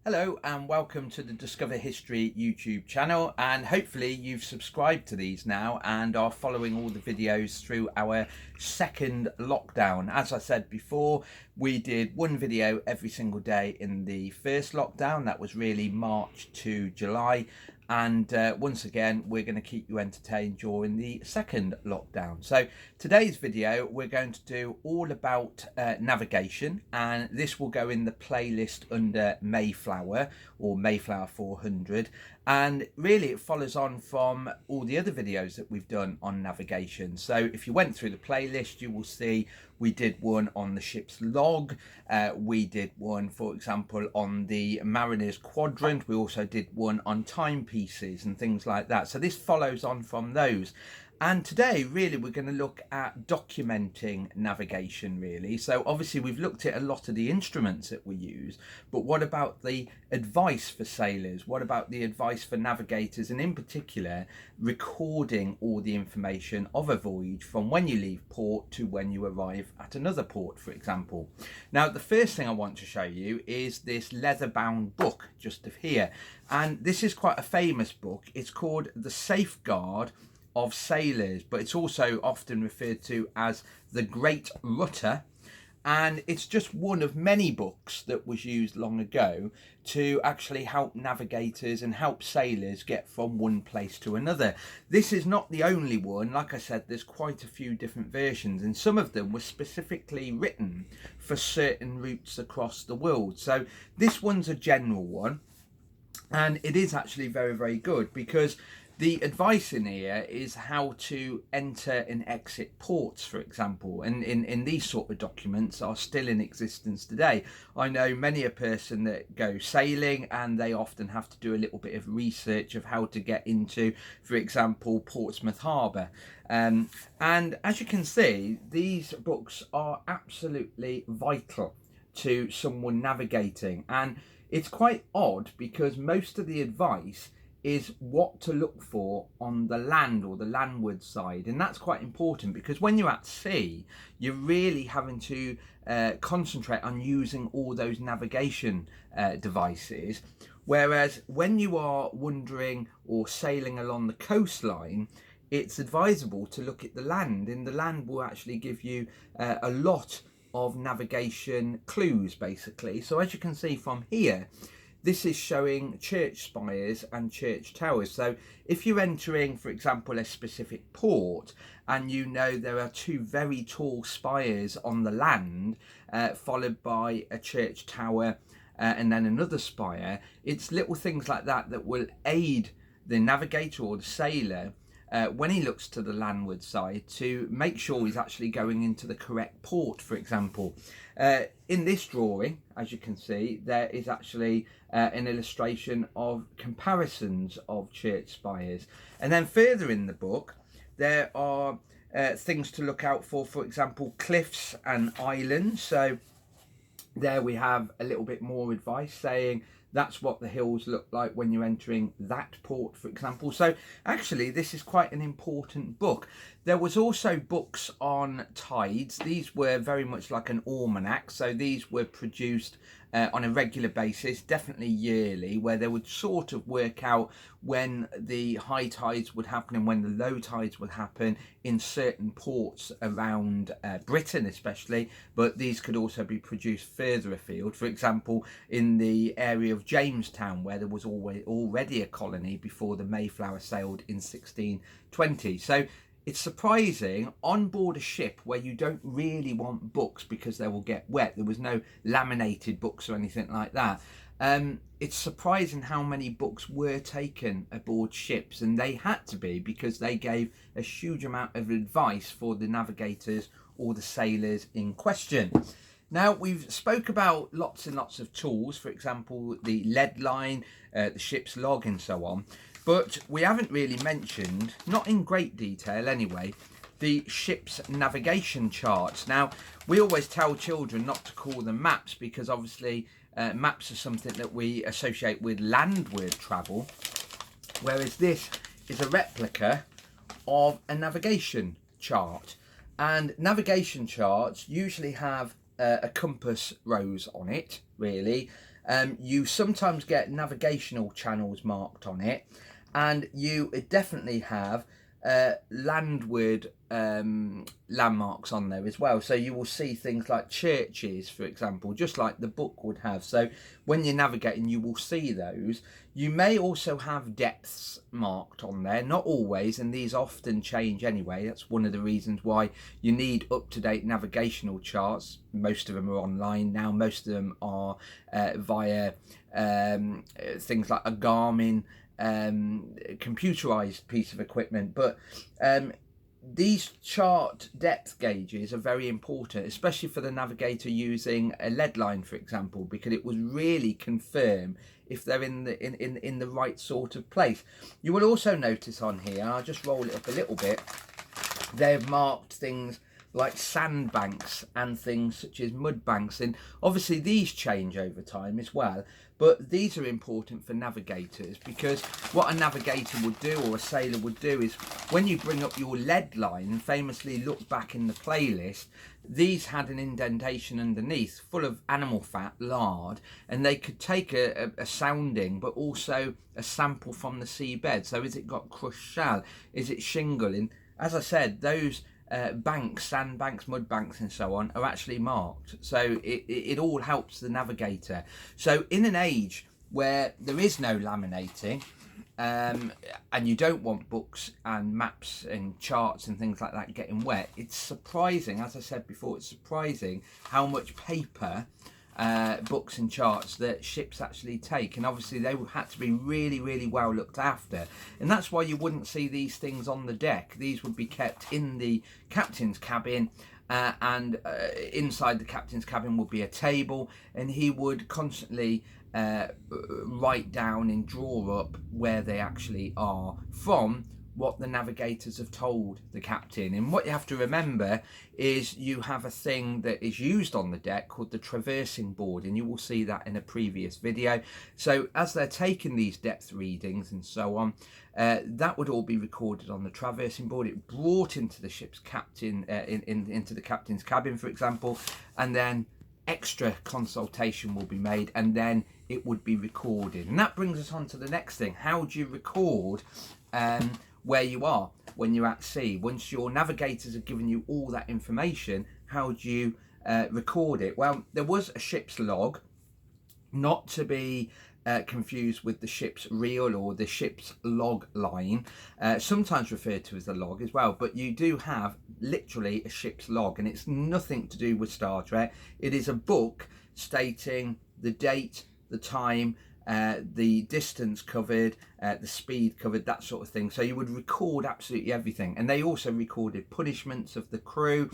Hello and welcome to the Discover History YouTube channel, and hopefully you've subscribed to these now and are following all the videos through our second lockdown. As I said before, we did one video every single day in the first lockdown. That was really March to July, and once again we're going to keep you entertained during the second lockdown. So today's video we're going to do all about navigation, and this will go in the playlist under Mayflower or Mayflower 400, and really it follows on from all the other videos that we've done on navigation. So if you went through the playlist, you will see we did one on the ship's log, we did one, for example, on the mariner's quadrant, we also did one on timepieces and things like that. So this follows on from those. And today, really, we're going to look at documenting navigation, really. So obviously, we've looked at a lot of the instruments that we use, but what about the advice for sailors? What about the advice for navigators? And in particular, recording all the information of a voyage from when you leave port to when you arrive at another port, for example. Now, the first thing I want to show you is this leather-bound book just here. And this is quite a famous book. It's called The Safeguard of Sailors, but it's also often referred to as the Great Rudder, and it's just one of many books that was used long ago to actually help navigators and help sailors get from one place to another. This is not the only one. Like I said, there's quite a few different versions, and some of them were specifically written for certain routes across the world. So this one's a general one, and it is actually very, very good, because the advice in here is how to enter and exit ports, for example, and in these sort of documents are still in existence today. I know many a person that go sailing, and they often have to do a little bit of research of how to get into, for example, Portsmouth Harbour. And as you can see, these books are absolutely vital to someone navigating. And it's quite odd, because most of the advice is what to look for on the land or the landward side, and that's quite important, because when you're at sea you're really having to concentrate on using all those navigation devices, whereas when you are wandering or sailing along the coastline, it's advisable to look at the land, and the land will actually give you a lot of navigation clues, basically. So as you can see from here, this is showing church spires and church towers. So if you're entering, for example, a specific port, and you know there are two very tall spires on the land, followed by a church tower and then another spire, it's little things like that that will aid the navigator or the sailor when he looks to the landward side to make sure he's actually going into the correct port, for example. In this drawing, as you can see, there is actually an illustration of comparisons of church spires. And then further in the book, there are things to look out for example, cliffs and islands. So there we have a little bit more advice saying that's what the hills look like when you're entering that port, for example. So actually this is quite an important book. There was also books on tides. These were very much like an almanac, so these were produced on a regular basis, definitely yearly, where they would sort of work out when the high tides would happen and when the low tides would happen in certain ports around Britain especially, but these could also be produced further afield, for example in the area of Jamestown, where there was already a colony before the Mayflower sailed in 1620. So it's surprising on board a ship where you don't really want books because they will get wet. There was no laminated books or anything like that. It's surprising how many books were taken aboard ships, and they had to be, because they gave a huge amount of advice for the navigators or the sailors in question. Now, we've spoke about lots and lots of tools, for example, the lead line, the ship's log and so on. But we haven't really mentioned, not in great detail anyway, the ship's navigation charts. Now, we always tell children not to call them maps, because obviously maps are something that we associate with landward travel, whereas this is a replica of a navigation chart. And navigation charts usually have a compass rose on it, really, You sometimes get navigational channels marked on it, and you definitely have landward landmarks on there as well. So you will see things like churches, for example, just like the book would have. So when you're navigating, you will see those. You may also have depths marked on there, not always, and these often change anyway. That's one of the reasons why you need up-to-date navigational charts. Most of them are online now. Most of them are via things like a Garmin computerized piece of equipment. But these chart depth gauges are very important, especially for the navigator using a lead line, for example, because it will really confirm if they're in the right sort of place. You will also notice on here, I'll just roll it up a little bit, they've marked things like sandbanks and things such as mud banks, and obviously these change over time as well, but these are important for navigators, because what a navigator would do, or a sailor would do, is when you bring up your lead line, and famously look back in the playlist, these had an indentation underneath full of animal fat, lard, and they could take a sounding but also a sample from the seabed. So is it got crushed shell, is it shingle? And as I said, those banks, sandbanks, mud banks and so on are actually marked, so it all helps the navigator. So in an age where there is no laminating, and you don't want books and maps and charts and things like that getting wet, it's surprising, as I said before, it's surprising how much paper books and charts that ships actually take, and obviously they had to be really, really well looked after, and that's why you wouldn't see these things on the deck. These would be kept in the captain's cabin, and inside the captain's cabin would be a table, and he would constantly write down and draw up where they actually are from what the navigators have told the captain. And what you have to remember is you have a thing that is used on the deck called the traversing board, and you will see that in a previous video. So as they're taking these depth readings and so on, that would all be recorded on the traversing board. It brought into the ship's captain, into the captain's cabin, for example, and then extra consultation will be made, and then it would be recorded. And that brings us on to the next thing. How do you record where you are when you're at sea? Once your navigators have given you all that information, how do you record it? Well, there was a ship's log, not to be confused with the ship's reel or the ship's log line, sometimes referred to as the log as well, but you do have literally a ship's log, and it's nothing to do with Star Trek. It is a book stating the date, the time, the distance covered, the speed covered, that sort of thing. So you would record absolutely everything. And they also recorded punishments of the crew,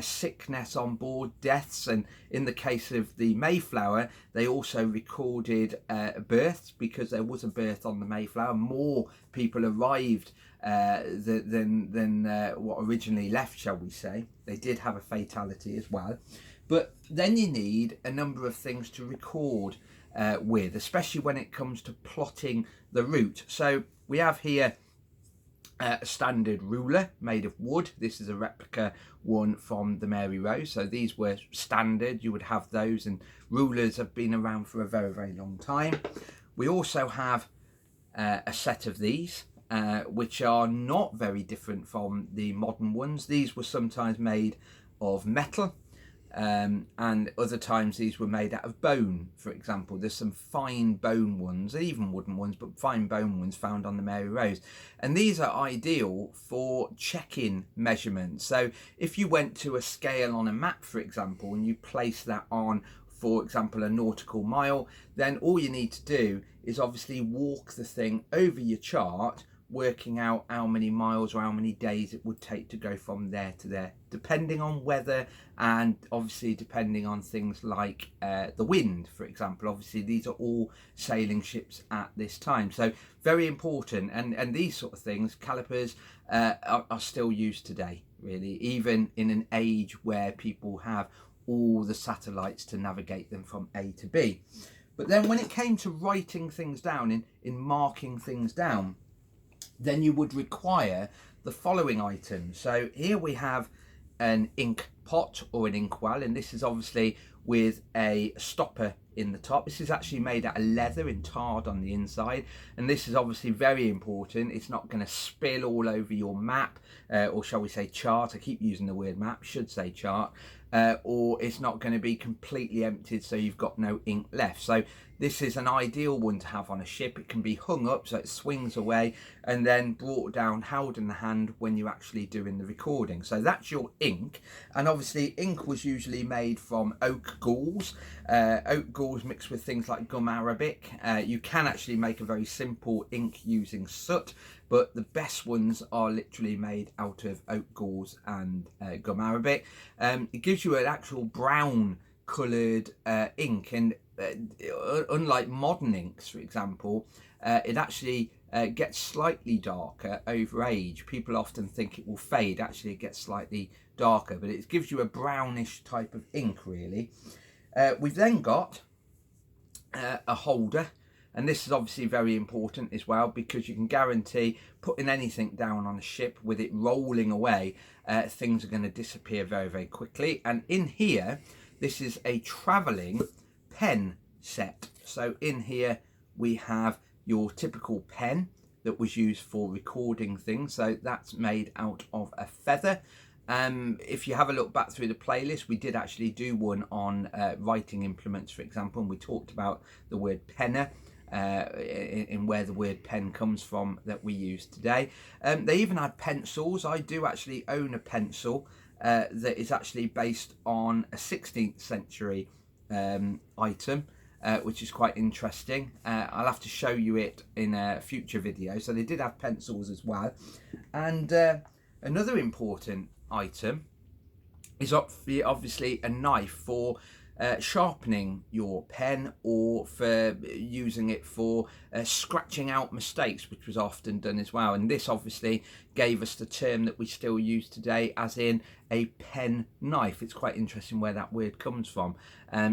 sickness on board, deaths, and in the case of the Mayflower, they also recorded births, because there was a birth on the Mayflower. More people arrived than what originally left, shall we say. They did have a fatality as well. But then you need a number of things to record with, especially when it comes to plotting the route. So we have here a standard ruler made of wood. This is a replica one from the Mary Rose. So these were standard, you would have those, and rulers have been around for a very, very long time. We also have a set of these, which are not very different from the modern ones. These were sometimes made of metal, and other times these were made out of bone. For example, there's some fine bone ones, even wooden ones, but fine bone ones found on the Mary Rose, and these are ideal for checking measurements. So if you went to a scale on a map, for example, and you place that on, for example, a nautical mile, then all you need to do is obviously walk the thing over your chart, working out how many miles or how many days it would take to go from there to there, depending on weather, and obviously depending on things like the wind, for example. Obviously these are all sailing ships at this time, so very important. And these sort of things, calipers, are still used today, really, even in an age where people have all the satellites to navigate them from A to B. But then when it came to writing things down, in marking things down, then you would require the following items. So here we have an ink pot or an inkwell, and this is obviously with a stopper in the top. This is actually made out of leather and tarred on the inside, and this is obviously very important. It's not going to spill all over your map, or shall we say chart. I keep using the word map, should say chart. Or it's not going to be completely emptied, so you've got no ink left. So this is an ideal one to have on a ship. It can be hung up so it swings away and then brought down, held in the hand when you're actually doing the recording. So that's your ink. And obviously ink was usually made from oak galls mixed with things like gum arabic. You can actually make a very simple ink using soot, but the best ones are literally made out of oak galls and gum arabic. It gives you an actual brown coloured ink, and unlike modern inks, for example, it actually gets slightly darker over age. People often think it will fade. Actually, it gets slightly darker, but it gives you a brownish type of ink, really. We've then got a holder, and this is obviously very important as well, because you can guarantee putting anything down on a ship with it rolling away, things are going to disappear very, very quickly. And in here, this is a travelling pen set. So in here we have your typical pen that was used for recording things. So that's made out of a feather. If you have a look back through the playlist, we did actually do one on writing implements, for example, and we talked about the word penner, in where the word pen comes from that we use today. They even had pencils. I do actually own a pencil that is actually based on a 16th century item, which is quite interesting. I'll have to show you it in a future video. So they did have pencils as well. And another important item is obviously a knife for sharpening your pen, or for using it for scratching out mistakes, which was often done as well. And this obviously gave us the term that we still use today, as in a pen knife. It's quite interesting where that word comes from.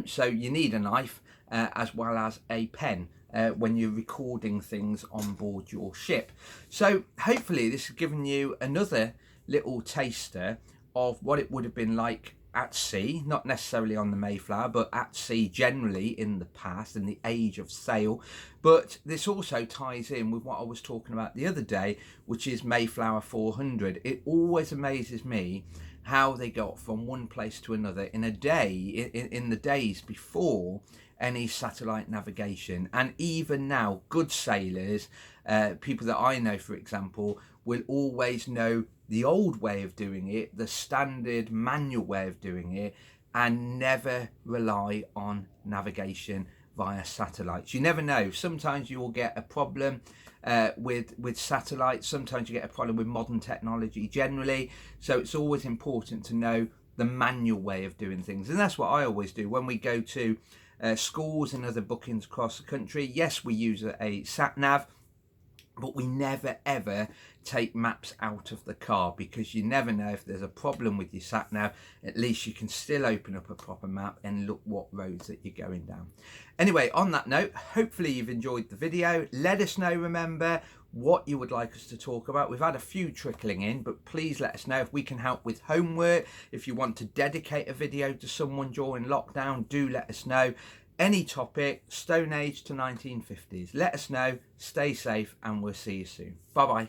So you need a knife as well as a pen when you're recording things on board your ship. So hopefully this has given you another little taster of what it would have been like at sea, not necessarily on the Mayflower, but at sea generally in the past, in the age of sail. But this also ties in with what I was talking about the other day, which is Mayflower 400. It always amazes me how they got from one place to another in a day, in the days before any satellite navigation. And even now, good sailors, people that I know, for example, will always know the old way of doing it, the standard manual way of doing it, and never rely on navigation via satellites. You never know. Sometimes you will get a problem with satellites. Sometimes you get a problem with modern technology generally. So it's always important to know the manual way of doing things. And that's what I always do when we go to schools and other bookings across the country. Yes, we use a sat nav, but we never ever take maps out of the car, because you never know if there's a problem with your sat nav. At least you can still open up a proper map and look what roads that you're going down. Anyway, on that note, hopefully you've enjoyed the video. Let us know, remember, what you would like us to talk about. We've had a few trickling in, but please let us know if we can help with homework. If you want to dedicate a video to someone during lockdown, do let us know. Any topic, Stone Age to 1950s. Let us know, stay safe, and we'll see you soon. Bye-bye.